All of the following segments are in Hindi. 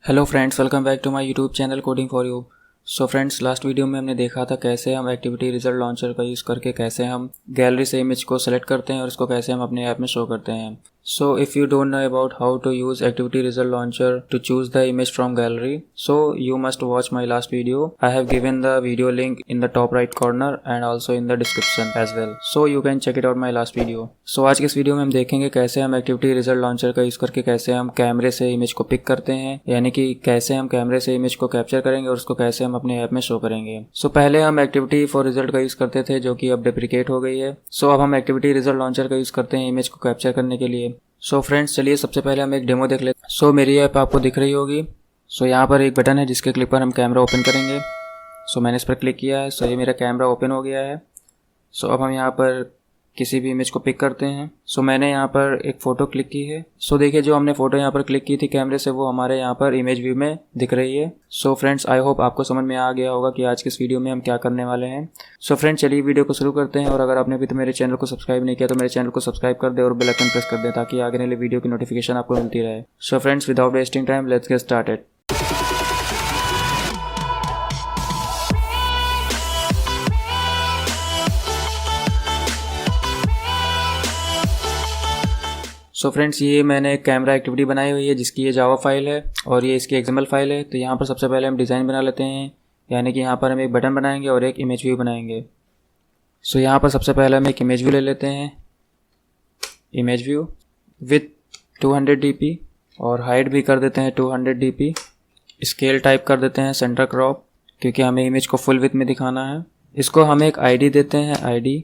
Hello friends, welcome back to my YouTube channel coding for you. So friends, last video में हमने देखा था कैसे हम एक्टिविटी रिजल्ट लॉन्चर का यूज़ करके कैसे हम गैलरी से इमेज को सेलेक्ट करते हैं और इसको कैसे हम अपने ऐप में शो करते हैं। So if you don't know about how to use activity result launcher to choose the image from gallery, so you must watch my last video. I have given the video link in the top right corner and also in the description as well, so you can check it out my last video. So आज के इस वीडियो में हम देखेंगे कैसे हम एक्टिविटी रिजल्ट लॉन्चर का यूज़ करके कैसे हम कैमरे से इमेज को पिक करते हैं, यानी कि कैसे हम कैमरे से इमेज को कैप्चर करेंगे और उसको कैसे हम अपने ऐप में शो करेंगे। सो पहले हम एक्टिविटी फॉर रिजल्ट का यूज़ करते थे जो कि अब डेप्रिकेट हो गई है। सो अब हम एक्टिविटी रिजल्ट लॉन्चर का यूज़ करते हैं इमेज को कैप्चर करने के लिए। सो फ्रेंड्स, चलिए सबसे पहले हम एक डेमो देख लेते हैं। सो मेरी ऐप आपको दिख रही होगी। सो यहाँ पर एक बटन है जिसके क्लिक पर हम कैमरा ओपन करेंगे। सो मैंने इस पर क्लिक किया है। सो ये मेरा कैमरा ओपन हो गया है। सो अब हम यहाँ पर किसी भी इमेज को पिक करते हैं। सो मैंने यहाँ पर एक फ़ोटो क्लिक की है। सो देखिए, जो हमने फ़ोटो यहाँ पर क्लिक की थी कैमरे से वो हमारे यहाँ पर इमेज व्यू में दिख रही है। सो फ्रेंड्स, आई होप आपको समझ में आ गया होगा कि आज के इस वीडियो में हम क्या करने वाले हैं। सो फ्रेंड्स, चलिए वीडियो को शुरू करते हैं। और अगर आपने अभी तो मेरे चैनल को सब्सक्राइब नहीं किया तो मेरे चैनल को सब्सक्राइब कर दे और बेल आइकन प्रेस कर दे ताकि आगे वाले वीडियो की नोटिफिकेशन आपको मिलती रहे। So friends, without wasting time, let's get started. So friends, ये मैंने एक कैमरा एक्टिविटी बनाई हुई है जिसकी ये जावा फाइल है और ये इसकी एक्सएमएल फाइल है। तो यहाँ पर सबसे पहले हम डिज़ाइन बना लेते हैं, यानी कि यहाँ पर हम एक बटन बनाएंगे और एक इमेज व्यू बनाएंगे। सो यहाँ पर सबसे पहले हम एक इमेज व्यू ले लेते हैं, इमेज व्यू विथ 200 dp और हाइट भी कर देते हैं 200 dp। स्केल टाइप कर देते हैं सेंटर क्रॉप, क्योंकि हमें इमेज को फुल विथ में दिखाना है। इसको हम एक आईडी देते हैं, आईडी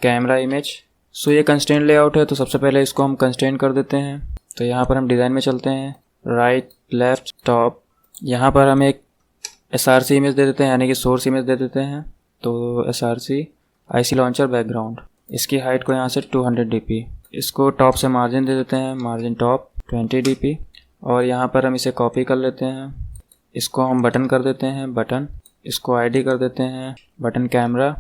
कैमरा इमेज। सो ये कंस्ट्रेंट लेआउट है तो सबसे पहले इसको हम कंस्ट्रेंट कर देते हैं। तो यहाँ पर हम डिज़ाइन में चलते हैं, राइट लेफ्ट टॉप। यहाँ पर हम एक SRC इमेज दे देते हैं, यानी कि सोर्स इमेज दे देते हैं। तो SRC IC लॉन्चर बैकग्राउंड, इसकी हाइट को यहाँ से 200 dp। इसको टॉप से मार्जिन दे देते हैं, मार्जिन टॉप 20 dp। और यहाँ पर हम इसे कॉपी कर लेते हैं। इसको हम बटन कर देते हैं, बटन। इसको ID कर देते हैं, बटन कैमरा।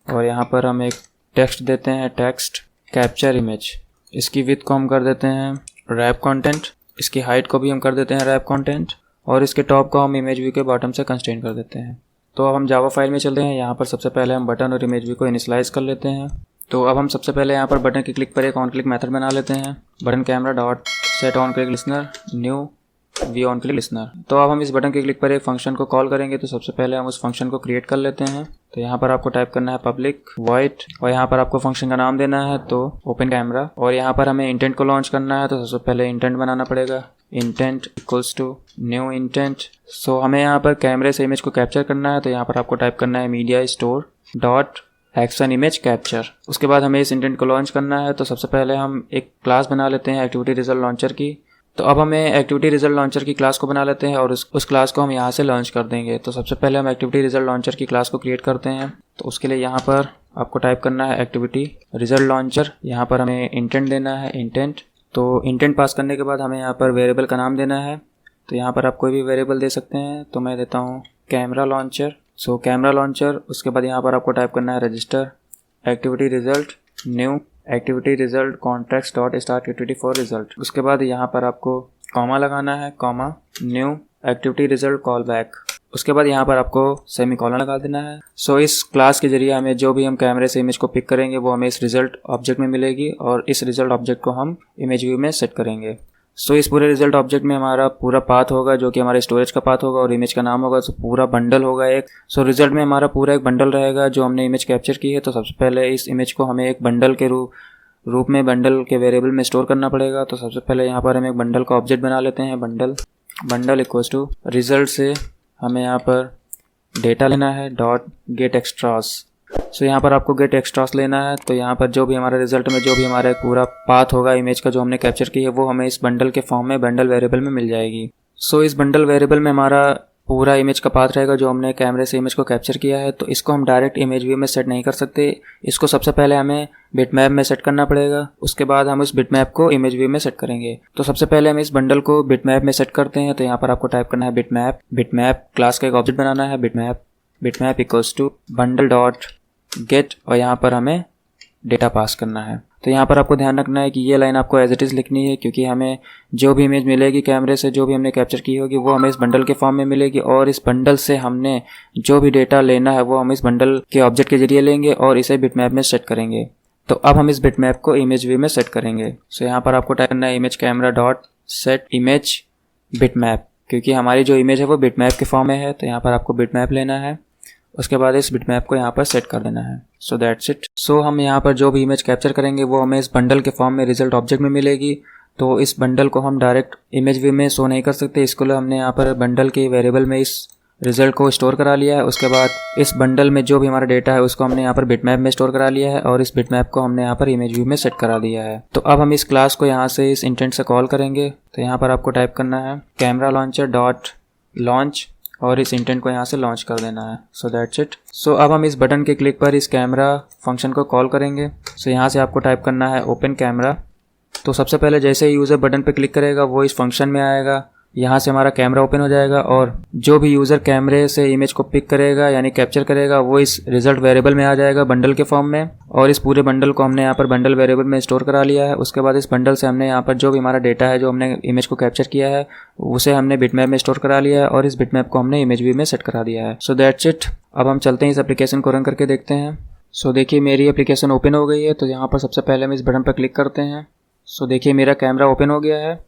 और यहाँ पर हम एक टेक्स्ट देते हैं, टेक्स्ट कैप्चर इमेज। इसकी विड्थ को हम कर देते हैं रैप कंटेंट। इसकी हाइट को भी हम कर देते हैं रैप कंटेंट। और इसके टॉप को हम इमेज व्यू के बॉटम से कंस्ट्रेंट कर देते हैं। तो अब हम जावा फाइल में चलते हैं। यहाँ पर सबसे पहले हम बटन और इमेज व्यू को इनिशियलाइज कर लेते हैं। तो अब हम सबसे पहले यहाँ पर बटन के क्लिक पर एक ऑन क्लिक मेथड बना लेते हैं, button camera dot set on click listener new V on click listener. तो अब हम इस बटन के क्लिक पर एक फंक्शन को कॉल करेंगे। तो सबसे पहले हम उस फंक्शन को क्रिएट कर लेते हैं। तो यहाँ पर आपको टाइप करना है पब्लिक वॉइड और यहाँ पर आपको फंक्शन का नाम देना है, तो ओपन कैमरा। और यहाँ पर हमें इंटेंट को लॉन्च करना है। तो सबसे पहले इंटेंट बनाना पड़ेगा, intent equals to new intent. So हमें यहाँ पर कैमरे से इमेज को कैप्चर करना है। तो यहाँ पर आपको टाइप करना है media store dot action image capture. उसके बाद हमें इस इंटेंट को लॉन्च करना है। तो सबसे पहले हम एक क्लास बना लेते हैं एक्टिविटी रिजल्ट लॉन्चर की। तो अब हमें एक्टिविटी रिजल्ट लॉन्चर की क्लास को बना लेते हैं और उस क्लास को हम यहाँ से लॉन्च कर देंगे। तो सबसे पहले हम एक्टिविटी रिजल्ट लॉन्चर की क्लास को क्रिएट करते हैं। तो उसके लिए यहाँ पर आपको टाइप करना है एक्टिविटी रिजल्ट लॉन्चर। यहाँ पर हमें इंटेंट देना है, इंटेंट। तो इंटेंट पास करने के बाद हमें यहाँ पर वेरिएबल का नाम देना है। तो यहाँ पर आप कोई भी वेरिएबल दे सकते हैं। तो मैं देता हूँ camera launcher. So camera launcher. उसके बाद यहाँ पर आपको टाइप करना है register activity result new activity result context dot start activity for result. उसके बाद यहाँ पर आपको कॉमा लगाना है, comma new activity result call back. उसके बाद यहाँ पर आपको सेमीकोलन लगा देना है। सो इस क्लास के जरिए हमें जो भी हम कैमरे से इमेज को पिक करेंगे वो हमें इस रिजल्ट ऑब्जेक्ट में मिलेगी और इस रिजल्ट ऑब्जेक्ट को हम इमेज व्यू में सेट करेंगे। सो इस पूरे रिजल्ट ऑब्जेक्ट में हमारा पूरा पाथ होगा जो कि हमारे स्टोरेज का पाथ होगा और इमेज का नाम होगा। सो पूरा बंडल होगा एक। सो रिजल्ट में हमारा पूरा एक बंडल रहेगा जो हमने इमेज कैप्चर की है। तो सबसे पहले इस इमेज को हमें एक बंडल के रूप में बंडल के वेरिएबल में स्टोर करना पड़ेगा। तो सबसे पहले यहाँ पर हम एक बंडल का ऑब्जेक्ट बना लेते हैं, बंडल इक्वल्स टू रिजल्ट से हमें यहाँ पर डेटा लेना है डॉट गेट एक्स्ट्रास। सो यहाँ पर आपको गेट एक्स्ट्रास लेना है। तो यहाँ पर जो भी हमारा रिजल्ट में जो भी हमारा पूरा पाथ होगा इमेज का जो हमने कैप्चर की है वो हमें इस बंडल के फॉर्म में बंडल वेरिएबल में मिल जाएगी। सो इस बंडल वेरिएबल में हमारा पूरा इमेज का पाथ रहेगा जो हमने कैमरे से इमेज को कैप्चर किया है। तो इसको हम डायरेक्ट इमेज व्यू में सेट नहीं कर सकते। इसको सबसे पहले हमें बिटमैप में सेट करना पड़ेगा। उसके बाद हम उस बिटमैप को इमेज व्यू में सेट करेंगे। तो सबसे पहले हम इस बंडल को बिटमैप में सेट करते हैं। तो यहाँ पर आपको टाइप करना है बिटमैप क्लास का एक ऑब्जेक्ट बनाना है, bitmap equals to bundle dot get. और यहाँ पर हमें डेटा पास करना है। तो यहाँ पर आपको ध्यान रखना है कि ये लाइन आपको एज इट इज़ लिखनी है, क्योंकि हमें जो भी इमेज मिलेगी कैमरे से, जो भी हमने कैप्चर की होगी, वो हमें इस बंडल के फॉर्म में मिलेगी, और इस बंडल से हमने जो भी डेटा लेना है वो हम इस बंडल के ऑब्जेक्ट के जरिए लेंगे और इसे बिटमैप में सेट करेंगे। तो अब हम इस बिटमैप को इमेज व्यू में सेट करेंगे। सो यहाँ पर आपको टाइप करना है image camera dot set image bitmap, क्योंकि हमारी जो इमेज है वो बिटमैप के फॉर्म में है। तो यहाँ पर आपको बिटमैप लेना है, उसके बाद इस बिटमैप को यहाँ पर सेट कर देना है। So that's it. सो हम यहाँ पर जो भी इमेज कैप्चर करेंगे वो हमें इस बंडल के फॉर्म में रिजल्ट ऑब्जेक्ट में मिलेगी। तो इस बंडल को हम डायरेक्ट इमेज व्यू में शो नहीं कर सकते, इसको लिए हमने यहाँ पर बंडल के वेरिएबल में इस रिजल्ट को स्टोर करा लिया है। उसके बाद इस बंडल में जो भी हमारा डेटा है उसको हमने यहाँ पर बिटमैप में स्टोर करा लिया है, और इस बिटमैप को हमने यहाँ पर इमेज व्यू में सेट करा दिया है। तो अब हम इस क्लास को यहाँ से इस इंटेंट से कॉल करेंगे। तो यहाँ पर आपको टाइप करना है कैमरा लॉन्चर डॉट लॉन्च, और इस इंटेंट को यहाँ से लॉन्च कर देना है। So that's it. सो अब हम इस बटन के क्लिक पर इस कैमरा फंक्शन को कॉल करेंगे। सो यहाँ से आपको टाइप करना है ओपन कैमरा। तो सबसे पहले जैसे ही यूज़र बटन पर क्लिक करेगा वो इस फंक्शन में आएगा, यहाँ से हमारा कैमरा ओपन हो जाएगा, और जो भी यूज़र कैमरे से इमेज को पिक करेगा यानी कैप्चर करेगा वो इस रिजल्ट वेरिएबल में आ जाएगा बंडल के फॉर्म में, और इस पूरे बंडल को हमने यहाँ पर बंडल वेरिएबल में स्टोर करा लिया है। उसके बाद इस बंडल से हमने यहाँ पर जो भी हमारा डेटा है, जो हमने इमेज को कैप्चर किया है, उसे हमने बिटमैप में स्टोर करा लिया है, और इस बिटमैप को हमने इमेज व्यू में सेट करा दिया है। So that's it. अब हम चलते हैं इस एप्लीकेशन को रन करके देखते हैं। सो देखिए मेरी एप्लीकेशन ओपन हो गई है। तो यहाँ पर सबसे पहले हम इस बटन पर क्लिक करते हैं। सो देखिए मेरा कैमरा ओपन हो गया है।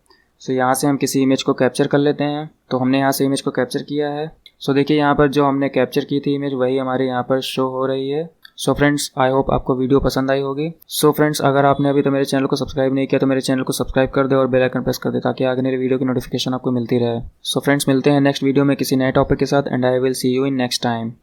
सो यहाँ से हम किसी इमेज को कैप्चर कर लेते हैं। तो हमने यहाँ से इमेज को कैप्चर किया है। सो देखिए यहाँ पर जो हमने कैप्चर की थी इमेज वही हमारे यहाँ पर शो हो रही है। सो फ्रेंड्स आई होप आपको वीडियो पसंद आई होगी। सो फ्रेंड्स अगर आपने अभी तो मेरे चैनल को सब्सक्राइब नहीं किया तो मेरे चैनल को सब्सक्राइब कर दे और बेल आइकन प्रेस कर दे, ताकि आगे मेरे वीडियो की नोटिफिकेशन आपको मिलती रहे। सो फ्रेंड्स मिलते हैं नेक्स्ट वीडियो में किसी नए टॉपिक के साथ, and I will see you in next time.